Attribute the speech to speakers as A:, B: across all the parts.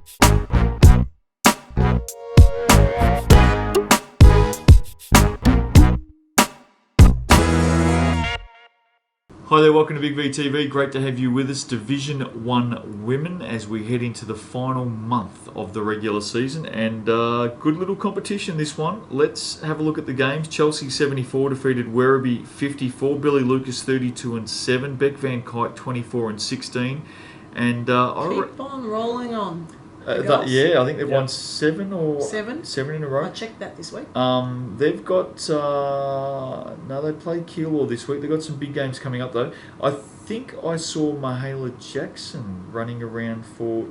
A: Hi there, welcome to Big V TV. Great to have you with us. Division 1 Women as we head into the final month of the regular season, and good little competition this one. Let's have a look at the games. Chelsea 74 defeated Werribee 54, Billy Lucas 32-7, Beck Van Kite 24-16, and
B: keep on rolling on.
A: I think they've won seven in a row.
B: I checked that this week.
A: They've got they played Keilor this week. They've got some big games coming up though. I think I saw Mahala Jackson running around for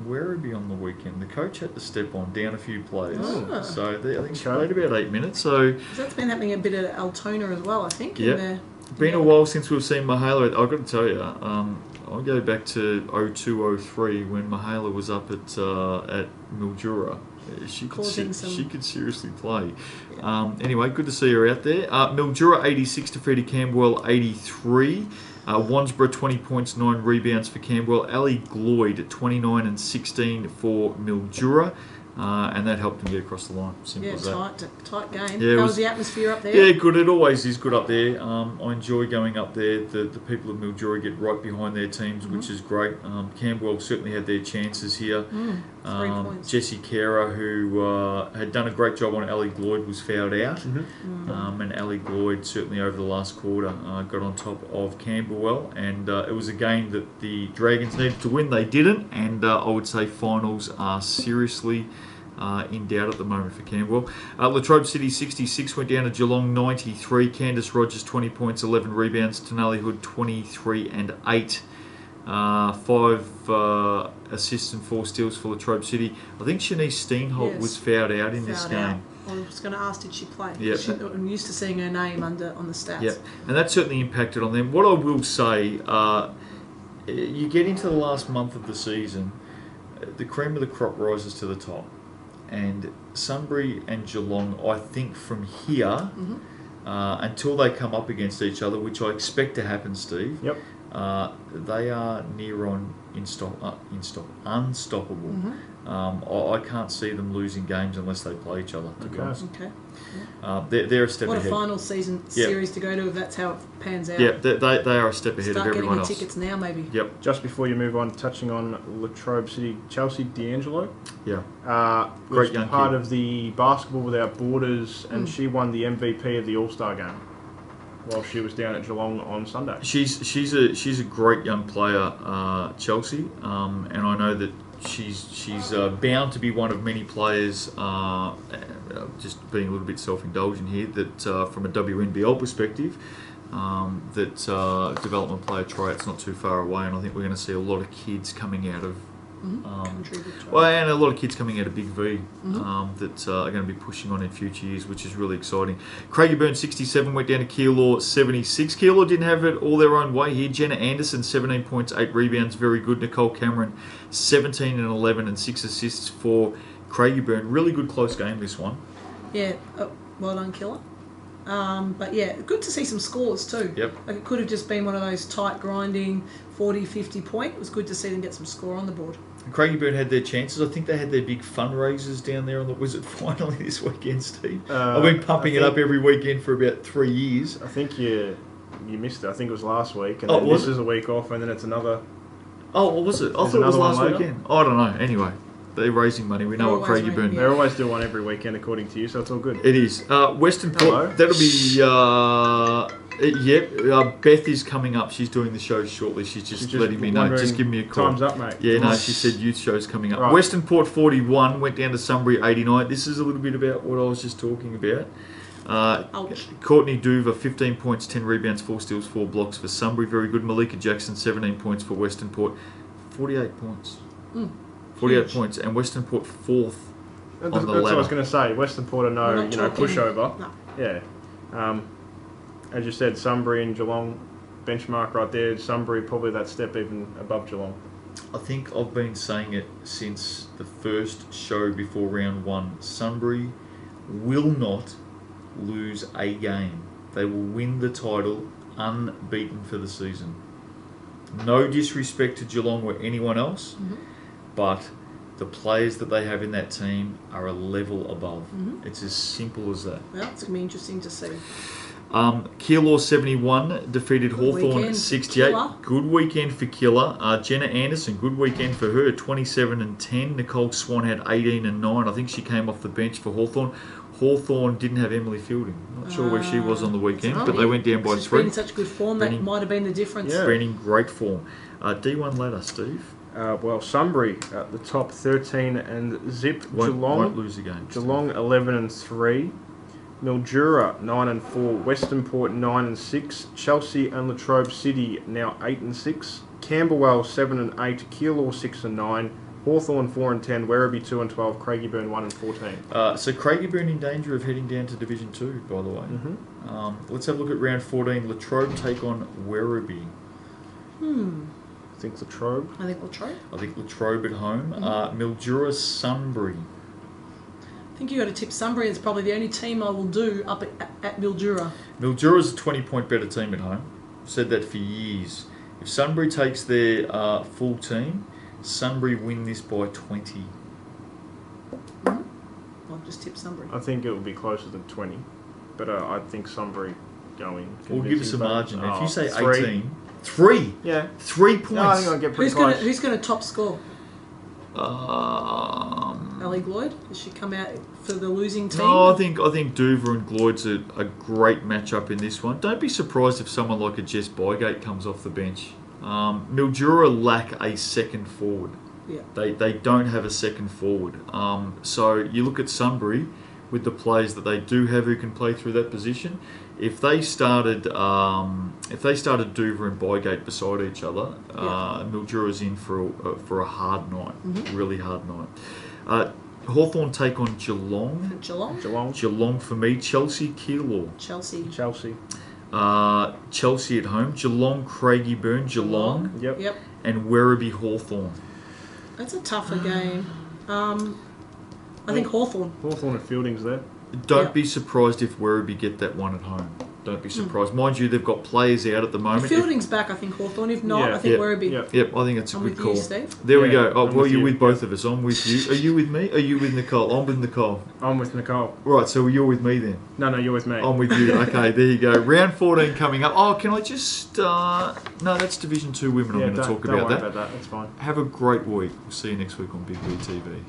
A: Werribee on the weekend. The coach had to step on down a few players, so I think she played about 8 minutes. So
B: that's been happening a bit at Altona as well, I think.
A: Yeah, been a while since we've seen Mahala. I've got to tell you. I'll go back to 02-03 when Mahala was up at Mildura. She could seriously play. Yeah. Anyway, good to see her out there. Mildura 86 defeated Camberwell 83. Wandsborough 20 points, 9 rebounds for Camberwell. Ali Gloyd 29-16 for Mildura. And that helped them get across the line. Simple as that.
B: Tight game.
A: Yeah,
B: How was the atmosphere up there?
A: Yeah, good. It always is good up there. I enjoy going up there. The people of Mildura get right behind their teams, which is great. Camberwell certainly had their chances here.
B: 3 points.
A: Jesse Kara, who had done a great job on Ali Gloyd, was fouled out. And Ali Gloyd certainly over the last quarter got on top of Camberwell. And it was a game that the Dragons needed to win. They didn't. And I would say finals are seriously in doubt at the moment for Camberwell. Latrobe City 66 went down to Geelong 93. Candice Rogers 20 points, 11 rebounds. Tonali Hood 23 and 8. 5 assists and 4 steals for Latrobe City. I think Shanice Steenholt was fouled out in this game.
B: I was going to ask, did she play?
A: Yep.
B: I'm used to seeing her name on the stats.
A: Yeah, and that certainly impacted on them. What I will say, you get into the last month of the season, the cream of the crop rises to the top. And Sunbury and Geelong, I think from here, until they come up against each other, which I expect to happen, Steve, they are near on unstoppable. I can't see them losing games unless they play each other, to be honest.
B: Okay.
A: They're a step ahead.
B: What a final season series to go to if that's how it pans out.
A: Yeah, they are a step ahead of everyone else.
B: Start getting the tickets now, maybe.
A: Yep.
C: Just before you move on, touching on Latrobe City, Chelsea D'Angelo.
A: Yeah.
C: Was part of the Basketball Without Borders, and she won the MVP of the All-Star game while she was down at Geelong on Sunday.
A: She's a great young player, Chelsea, and I know that she's bound to be one of many players. Just being a little bit self-indulgent here, that from a WNBL perspective, that development player tryout's not too far away, and I think we're going to see a lot of kids coming out of. And a lot of kids coming out of Big V that are going to be pushing on in future years, which is really exciting. Craigieburn 67 went down to Keilor 76. Keilor didn't have it all their own way here. Jenna Anderson 17 points, 8 rebounds, very good. Nicole Cameron 17 and 11 and 6 assists for Craigieburn. Really good close game, this one.
B: Yeah, well done, Killer. But yeah, good to see some scores too.
A: Yep.
B: Like it could have just been one of those tight grinding 40-50 point. It was good to see them get some score on the board.
A: Craigieburn had their chances. I think they had their big fundraisers down there on the Wizard finally this weekend, Steve. I've been pumping it up every weekend for about 3 years.
C: I think you missed it. I think it was last week, and then this is a week off, and then it's another.
A: Oh, what was it? I thought it was last weekend. I don't know. Anyway, they're raising money. We know what Craigieburn.
C: They always do one every weekend, according to you, so it's all good.
A: It is. Westernport. That'll be. Beth is coming up. She's doing the show shortly. She's just letting me know. Just give me a call.
C: Time's up, mate.
A: Yeah, no, she said youth show's coming up. Right. Westernport 41 went down to Sunbury 89. This is a little bit about what I was just talking about. Courtney Duva 15 points, 10 rebounds, 4 steals, 4 blocks for Sunbury. Very good. Malika Jackson 17 points for Westernport. 48 points. 48 points, and Westernport fourth on the ladder.
C: That's what I was going to say. Westernport are no pushover.
B: No.
C: Yeah. As you said, Sunbury and Geelong benchmark right there. Sunbury probably that step even above Geelong.
A: I think I've been saying it since the first show before round 1. Sunbury will not lose a game. They will win the title unbeaten for the season. No disrespect to Geelong or anyone else, but The players that they have in that team are a level above. It's as simple as that.
B: Well, it's going to be interesting to see.
A: Keilor 71 defeated Hawthorn
B: weekend
A: 68.
B: Killer.
A: Good weekend for Killer. Jenna Anderson, good weekend for her, 27 and 10. Nicole Swan had 18 and 9. I think she came off the bench for Hawthorn. Hawthorn didn't have Emily Fielding. Not sure where she was on the weekend, but they went down by
B: She's
A: 3.
B: been in such good form, that might have been the difference.
C: Yeah.
A: Been in great form. D1 ladder, Steve.
C: Well, Sunbury at the top, 13 and zip.
A: Won't lose again.
C: Geelong 11 and 3. Mildura 9 and 4. Westernport 9 and 6. Chelsea and Latrobe City now 8 and 6. Camberwell 7 and 8. Keilor 6 and 9. Hawthorn 4 and 10. Werribee 2 and 12. Craigieburn 1 and 14.
A: So Craigieburn in danger of heading down to Division 2, by the way. Let's have a look at round 14. Latrobe take on Werribee.
C: I think Latrobe.
B: I think Latrobe.
A: I think Latrobe at home. Mildura Sunbury.
B: I think you got to tip Sunbury. It's probably the only team I will do up at Mildura.
A: Mildura's a 20-point better team at home. I've said that for years. If Sunbury takes their full team, Sunbury win this by 20.
B: I'll just tip Sunbury.
C: I think it will be closer than 20, but I think Sunbury going.
A: We'll give us a margin. If you say
C: 3.
A: 18, 3.
C: Yeah.
A: 3 points.
C: No, I think I'll get pretty close.
B: Who's going to top score? Ali Gloyd? Does she come out for the losing team?
A: No, I think Dover and Gloyd's a great matchup in this one. Don't be surprised if someone like a Jess Bygate comes off the bench. Mildura lack a second forward.
B: Yeah.
A: They don't have a second forward. So you look at Sunbury with the players that they do have who can play through that position. If they started Dover and Bygate beside each other, Mildura's in for a hard night, really hard night. Hawthorn take on Geelong. Geelong for me. Chelsea, Keilor.
B: Chelsea.
A: Chelsea at home. Geelong, Craigieburn. Geelong.
B: Yep.
A: And Werribee, Hawthorn.
B: That's a tougher game. I think Hawthorn.
C: Hawthorn and Fielding's there.
A: Don't be surprised if Werribee get that one at home. Don't be surprised. Mind you, they've got players out at the moment.
B: If Fielding's back, I think Hawthorn. If not, I think Werribee.
A: Yep, I think it's a good call.
B: You, Steve.
A: There we go. Oh, well, you're with both of us. I'm with you. Are you with me? Are you with Nicole? I'm with Nicole.
C: I'm with Nicole.
A: Right, so you're with me then?
C: No, you're with me.
A: I'm with you. Okay, there you go. Round 14 coming up. Oh, can I just... no, that's Division 2 women. I'm going to talk about that.
C: Don't worry about that. That's fine.
A: Have a great week. We'll see you next week on Big V TV.